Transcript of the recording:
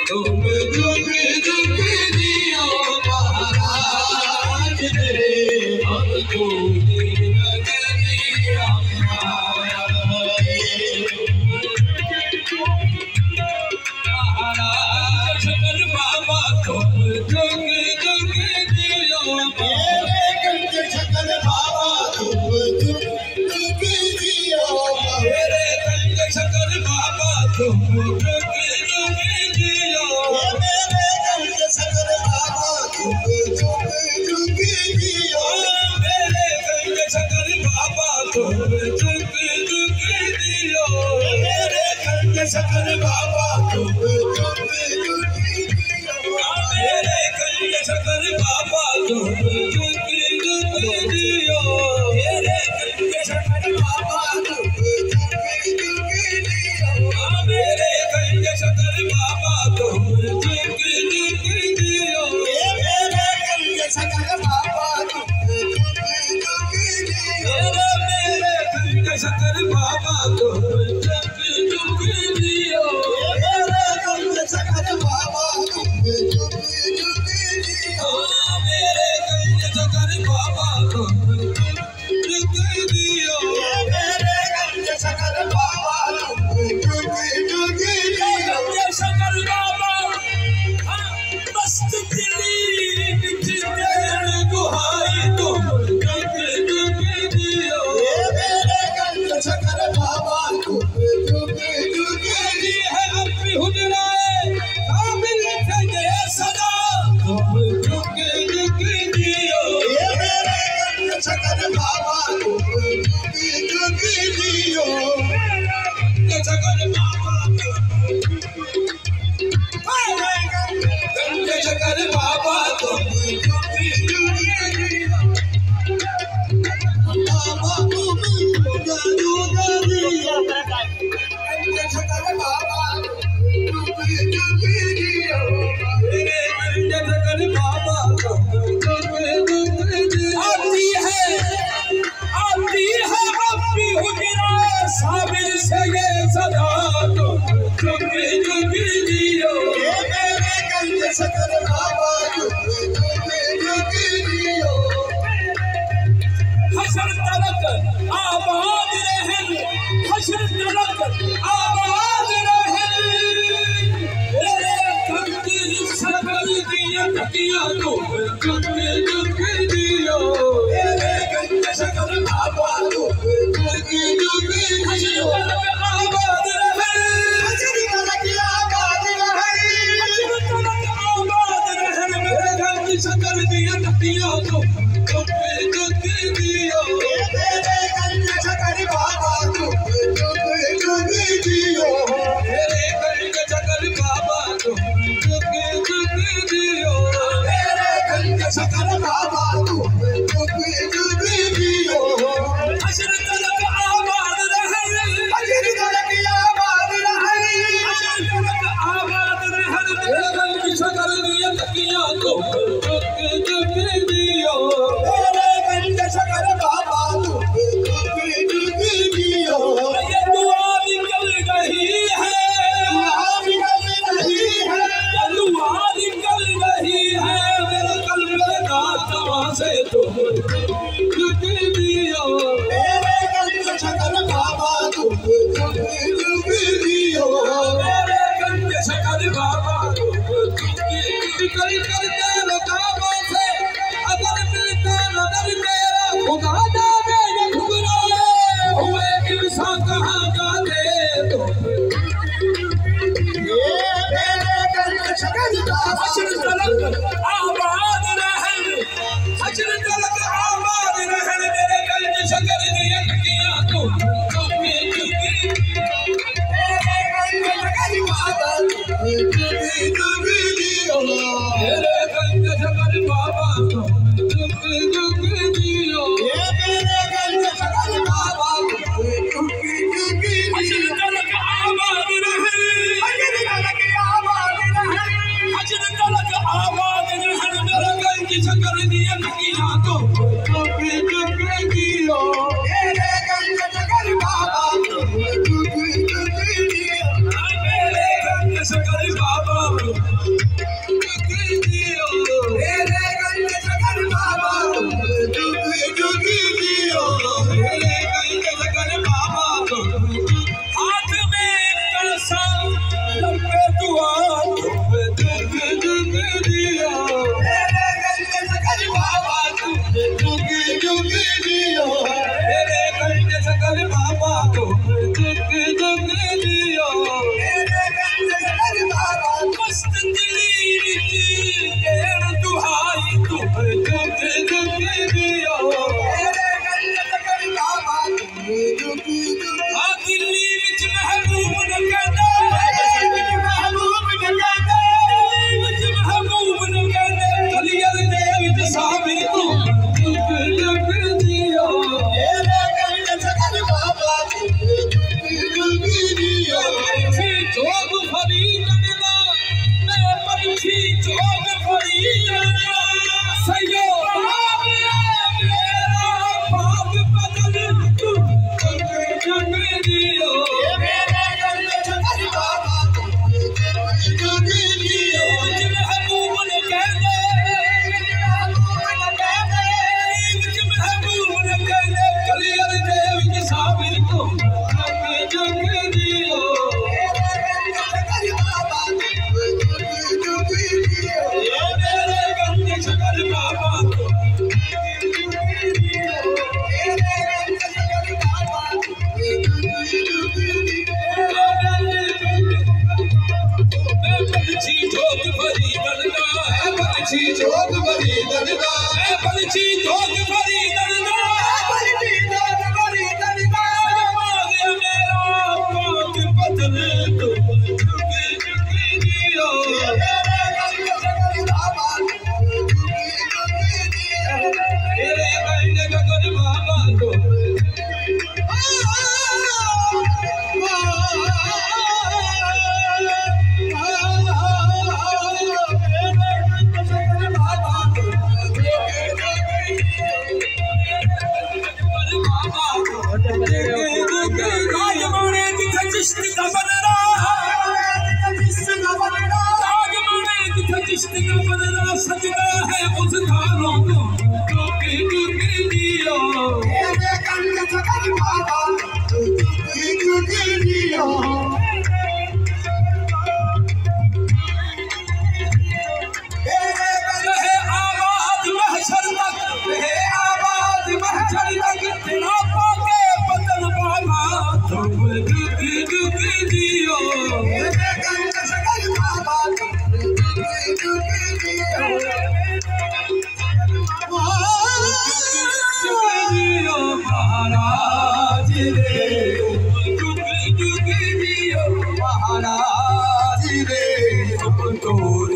तुम जुग जुग जियो महाराज रे, हम तुम्हें नगरिया महाराज शंकर बाबा तुम जुग जुग जियो, मेरे गंज शंकर बाबा तुम जुग जुग जियो, मेरे गंज शंकर बाबा तुम जुग जुग जियो, मेरे गंज शंकर बाबा तुम जुग जुग जियो, मेरे गंज शंकर बाबा तुम जुग जुग जियो, मेरे गंज शंकर बाबा तुम जुग जुग जियो, मेरे गंज शंकर बाबा तुम जुग जुग जियो, मेरे गंज शंकर बाबा तुम जुग जुग जियो, मेरे गंज शंकर बाबा तुम जुग जुग जियो, मेरे गंज शंकर बाबा तुम जुग जुग जियो, मेरे गंज शंकर बाबा तुम जुग जुग जियो, मेरे गंज शंकर बाबा तुम जुग जुग जियो, मेरे गंज शंकर बाबा तुम जुग जुग जियो, मेरे गंज शंकर बाबा तुम जुग जुग जियो, शंकर बाबा मस्त दिली जितेन गुहाई तुम जुग जुग जियो, मेरे गंज शंकर बाबा तुम जुग जुग जी है अपनी हुजराए काबिल थे सदा तुम जुग जुग जियो, मेरे गंज शंकर बाबा तुम जुग जुग जियो, गंज शंकर बाबा गंज शंकर बाबा तुम जुग जुग जियो, बाबा तुम जुग जुग जियो, गंज शंकर बाबा जुग जुग जियो, मेरे गंज शंकर बाबा तुम जुग जुग जियो, आती है अपनी हुजराए साबिर से ये सदा तुम जुग जुग जियो, मेरे गंज शंकर बाबा तुम जुग जुग जियो, हशर तलक आबाद रहन, हशर तलक आबाद रहन, मेरे गंज शंकर दिया तकिया तुम जुग जुग जियो, मेरे गंज शंकर बाबा तुम जुग जुग जियो, आबाद रहन, हशर तलक आबाद रहन, हशर तलक आबाद रहन, मेरे गंज शंकर दिया तकिया तुम जुग जुग जियो, मेरे गंज शंकर बाबा तुम जुग जुग जियो, मेरे गंज शंकर बाबा तुम जुग जुग जियो, मेरे गंज शंकर बाबा तुम जुग जुग जियो, हशर तलक आबाद रहन, हशर तलक आबाद रहन, हशर तलक आबाद रहन, मेरे गंज शंकर दिया तकिया तुम जुग जुग जियो, मेरे गंज शंकर बाबा तुम जुग जुग जियो, ये दुआ निकल रही है, दुआ निकल रही है, ये दुआ निकल रही है, मेरे कल्ब का तवा से तुम जुग जुग जियो, मेरे गंज शंकर बाबा तुम जुग जुग जियो, मेरे गंज शंकर बाबा तुम जुग जुग करते रकाबों से अगर मिलता नजर तेरा खुदा जाने ये घुघराए हुए इंसान कहाँ जाते तुम, मेरे गंज शंकर बाबा हशर तलक आबाद रहन, हशर तलक आबाद रहन, मेरे गंज शंकर दिया तकिया तुम जुग जुग मेरे गंज शंकर बाबा तुम जुग जुग जियो, मेरे गंज शंकर बाबा तुम जुग जुग जियो, मेरे गंज शंकर बाबा तुम जुग जुग जियो, हशर तलक आबाद रहन, हशर तलक आबाद रहन, हशर तलक आबाद रहन, मेरे गंज शंकर दिया तकिया तुम जुग जुग जियो, मेरे गंज शंकर बाबा तुम जुग जुग जियो, मेरे गंज शंकर बाबा महाराज रे